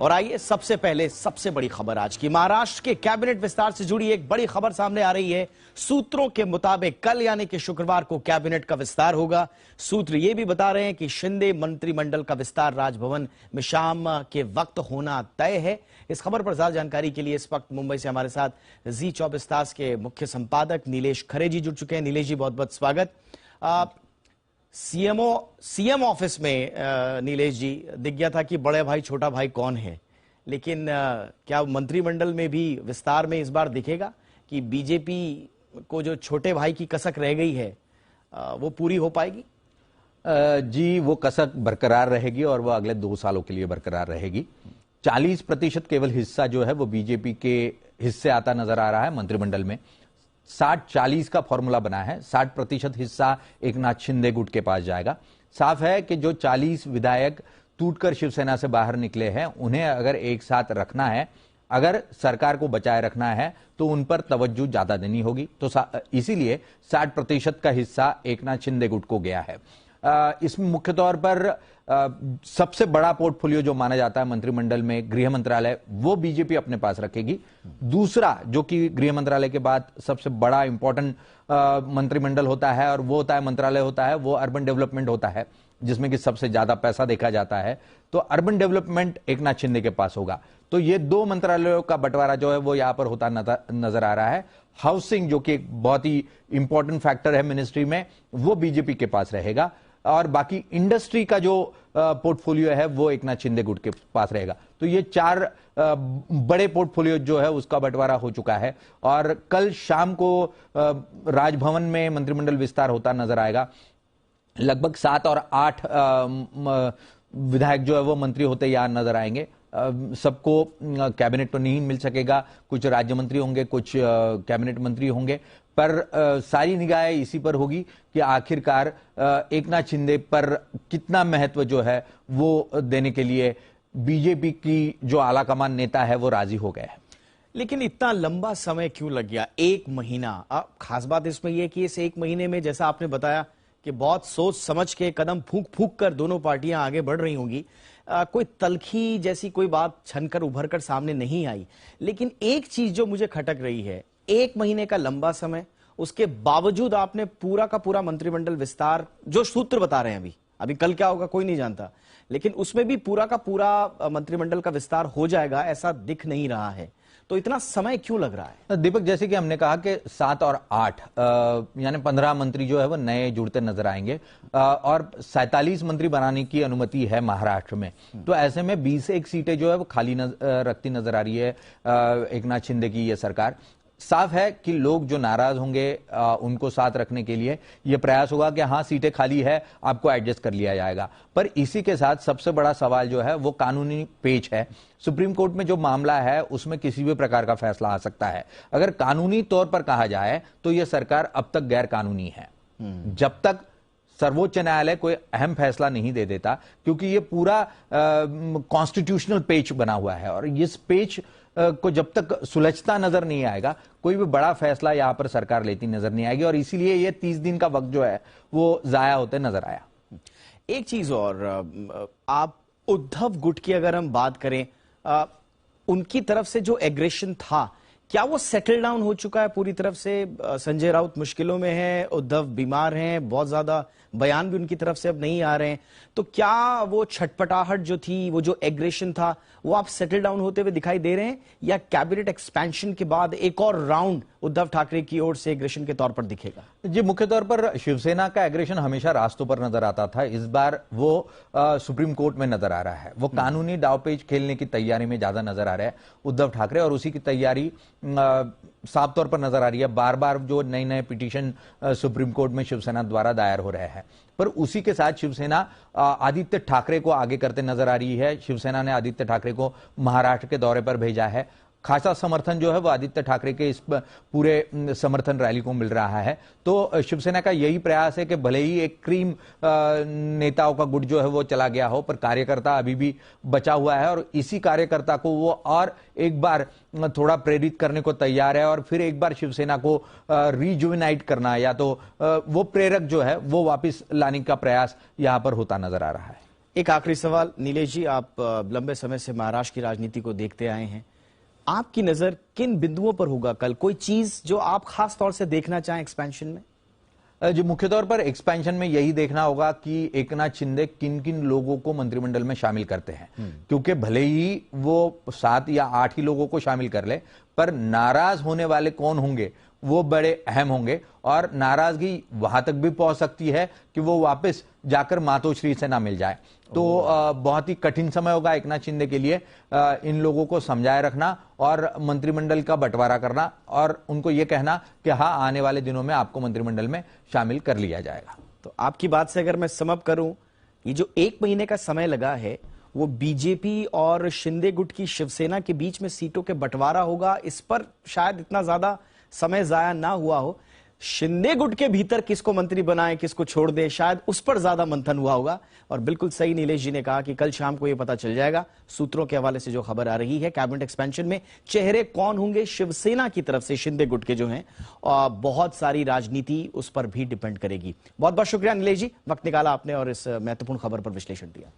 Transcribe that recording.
और आइए सबसे पहले सबसे बड़ी खबर आज की, महाराष्ट्र के कैबिनेट विस्तार से जुड़ी एक बड़ी खबर सामने आ रही है। सूत्रों के मुताबिक कल यानी कि शुक्रवार को कैबिनेट का विस्तार होगा। सूत्र ये भी बता रहे हैं कि शिंदे मंत्रिमंडल का विस्तार राजभवन में शाम के वक्त होना तय है। इस खबर पर ज्यादा जानकारी के लिए इस वक्त मुंबई से हमारे साथ जी24 तास के मुख्य संपादक नीलेश खरे जी जुड़ चुके हैं। नीलेश जी, बहुत बहुत स्वागत। सीएम ऑफिस में नीलेश जी, दिख गया था कि बड़े भाई छोटा भाई कौन है, लेकिन क्या मंत्रिमंडल में भी विस्तार में इस बार दिखेगा कि बीजेपी को जो छोटे भाई की कसक रह गई है वो पूरी हो पाएगी? जी, वो कसक बरकरार रहेगी और वो अगले 2 सालों के लिए बरकरार रहेगी। 40% केवल हिस्सा जो है वो बीजेपी के हिस्से आता नजर आ रहा है मंत्रिमंडल में। 60-40 का फॉर्मूला बना है। 60% हिस्सा एकनाथ शिंदे गुट के पास जाएगा। साफ है कि जो 40 विधायक टूटकर शिवसेना से बाहर निकले हैं, उन्हें अगर एक साथ रखना है, अगर सरकार को बचाए रखना है, तो उन पर तवज्जो ज्यादा देनी होगी। तो इसीलिए 60% का हिस्सा एकनाथ शिंदे गुट को गया है। इसमें मुख्य तौर पर सबसे बड़ा पोर्टफोलियो जो माना जाता है मंत्रिमंडल में, गृह मंत्रालय, वो बीजेपी अपने पास रखेगी। दूसरा, जो कि गृह मंत्रालय के बाद सबसे बड़ा इंपॉर्टेंट मंत्रिमंडल होता है और वो होता है मंत्रालय होता है, वो अर्बन डेवलपमेंट होता है, जिसमें कि सबसे ज्यादा पैसा देखा जाता है। तो अर्बन डेवलपमेंट एकनाथ शिंदे के पास होगा। तो ये 2 मंत्रालयों का बंटवारा जो है वो यहां पर होता नजर आ रहा है। हाउसिंग, जो कि एक बहुत ही इंपॉर्टेंट फैक्टर है मिनिस्ट्री में, वो बीजेपी के पास रहेगा। और बाकी इंडस्ट्री का जो पोर्टफोलियो है वो एकनाथ शिंदे गुट के पास रहेगा। तो ये 4 बड़े पोर्टफोलियो जो है उसका बंटवारा हो चुका है और कल शाम को राजभवन में मंत्रिमंडल विस्तार होता नजर आएगा। लगभग 7 और 8 विधायक जो है वो मंत्री होते यहां नजर आएंगे। सबको कैबिनेट तो नहीं मिल सकेगा, कुछ राज्य मंत्री होंगे, कुछ कैबिनेट मंत्री होंगे, पर सारी निगाहें इसी पर होगी कि आखिरकार एकनाथ शिंदे पर कितना महत्व जो है वो देने के लिए बीजेपी की जो आलाकमान नेता है वो राजी हो गए हैं। लेकिन इतना लंबा समय क्यों लग गया? 1 महीना। खास बात इसमें यह कि इस 1 महीने में, जैसा आपने बताया कि बहुत सोच समझ के कदम फूंक फूंक कर दोनों पार्टियां आगे बढ़ रही होंगी, कोई तलखी जैसी कोई बात छनकर उभर कर सामने नहीं आई। लेकिन एक चीज जो मुझे खटक रही है, 1 महीने का लंबा समय, उसके बावजूद आपने पूरा का पूरा मंत्रिमंडल विस्तार, जो सूत्र बता रहे हैं अभी कल क्या होगा कोई नहीं जानता, लेकिन उसमें भी पूरा का पूरा मंत्रिमंडल का विस्तार हो जाएगा ऐसा दिख नहीं रहा है। तो इतना समय क्यों लग रहा है? दीपक, जैसे कि हमने कहा कि 7 और 8 यानी 15 मंत्री जो है वो नए जुड़ते नजर आएंगे और 47 मंत्री बनाने की अनुमति है महाराष्ट्र में। तो ऐसे में 21 सीटें जो है वो खाली रखती नजर आ रही है एकनाथ शिंदे की ये सरकार। साफ है कि लोग जो नाराज होंगे उनको साथ रखने के लिए यह प्रयास होगा कि हाँ, सीटें खाली है, आपको एडजस्ट कर लिया जाएगा। पर इसी के साथ सबसे बड़ा सवाल जो है वो कानूनी पेच है। सुप्रीम कोर्ट में जो मामला है उसमें किसी भी प्रकार का फैसला आ सकता है। अगर कानूनी तौर पर कहा जाए तो यह सरकार अब तक गैर कानूनी है, जब तक सर्वोच्च न्यायालय कोई अहम फैसला नहीं दे देता, क्योंकि ये पूरा कॉन्स्टिट्यूशनल पेच बना हुआ है और इस पेच को जब तक सुलझता नजर नहीं आएगा, कोई भी बड़ा फैसला यहां पर सरकार लेती नजर नहीं आएगी और इसीलिए ये 30 दिन का वक्त जो है वो जाया होते नजर आया। एक चीज और, आप उद्धव गुट की अगर हम बात करें, उनकी तरफ से जो एग्रेशन था, क्या वो सेटल डाउन हो चुका है पूरी तरफ से? संजय राउत मुश्किलों में है, उद्धव बीमार हैं, बहुत ज्यादा बयान भी उनकी तरफ से अब नहीं आ रहे हैं। तो क्या वो छटपटाहट जो थी, वो जो एग्रेशन था, वो आप सेटल डाउन होते हुए दिखाई दे रहे हैं, या कैबिनेट एक्सपेंशन के बाद एक और राउंड उद्धव ठाकरे की ओर से एग्रेशन के तौर पर दिखेगा? जी, मुख्य तौर पर शिवसेना का एग्रेशन हमेशा रास्तों पर नजर आता था। इस बार वो सुप्रीम कोर्ट में नजर आ रहा है। वो कानूनी दावपेच खेलने की तैयारी में ज्यादा नजर आ रहा है उद्धव ठाकरे, और उसी की तैयारी साफ तौर पर नजर आ रही है। बार बार जो नए नए पिटीशन सुप्रीम कोर्ट में शिवसेना द्वारा दायर हो रहे हैं, पर उसी के साथ शिवसेना आदित्य ठाकरे को आगे करते नजर आ रही है। शिवसेना ने आदित्य ठाकरे को महाराष्ट्र के दौरे पर भेजा है। खासा समर्थन जो है वो आदित्य ठाकरे के इस पूरे समर्थन रैली को मिल रहा है। तो शिवसेना का यही प्रयास है कि भले ही एक क्रीम नेताओं का गुट जो है वो चला गया हो, पर कार्यकर्ता अभी भी बचा हुआ है और इसी कार्यकर्ता को वो और एक बार थोड़ा प्रेरित करने को तैयार है और फिर एक बार शिवसेना को रिजुविनाइट करना, या तो वो प्रेरक जो है वो वापस लाने का प्रयास यहां पर होता नजर आ रहा है। एक आखिरी सवाल नीलेश जी, आप लंबे समय से महाराष्ट्र की राजनीति को देखते आए हैं, आपकी नजर किन बिंदुओं पर होगा कल? कोई चीज जो आप खास तौर से देखना चाहें एक्सपेंशन में? जी, मुख्य तौर पर एक्सपेंशन में यही देखना होगा कि एकनाथ शिंदे किन किन लोगों को मंत्रिमंडल में शामिल करते हैं, क्योंकि भले ही वो 7 या 8 ही लोगों को शामिल कर ले, पर नाराज होने वाले कौन होंगे वो बड़े अहम होंगे, और नाराजगी वहां तक भी पहुंच सकती है कि वो वापस जाकर मातोश्री से ना मिल जाए। तो बहुत ही कठिन समय होगा एकनाथ शिंदे के लिए इन लोगों को समझाए रखना और मंत्रिमंडल का बंटवारा करना और उनको ये कहना कि हाँ, आने वाले दिनों में आपको मंत्रिमंडल में शामिल कर लिया जाएगा। तो आपकी बात से अगर मैं समअप करूं, ये जो 1 महीने का समय लगा है वो बीजेपी और शिंदे गुट की शिवसेना के बीच में सीटों के बंटवारा होगा, इस पर शायद इतना ज्यादा समय जाया ना हुआ हो। शिंदे गुट के भीतर किसको मंत्री बनाए, किसको छोड़ दे, शायद उस पर ज्यादा मंथन हुआ होगा। और बिल्कुल सही नीलेश जी ने कहा कि कल शाम को यह पता चल जाएगा। सूत्रों के हवाले से जो खबर आ रही है, कैबिनेट एक्सपेंशन में चेहरे कौन होंगे शिवसेना की तरफ से, शिंदे गुट के जो हैं, और बहुत सारी राजनीति उस पर भी डिपेंड करेगी। बहुत बहुत शुक्रिया नीलेश जी, वक्त निकाला आपने और इस महत्वपूर्ण खबर पर विश्लेषण दिया।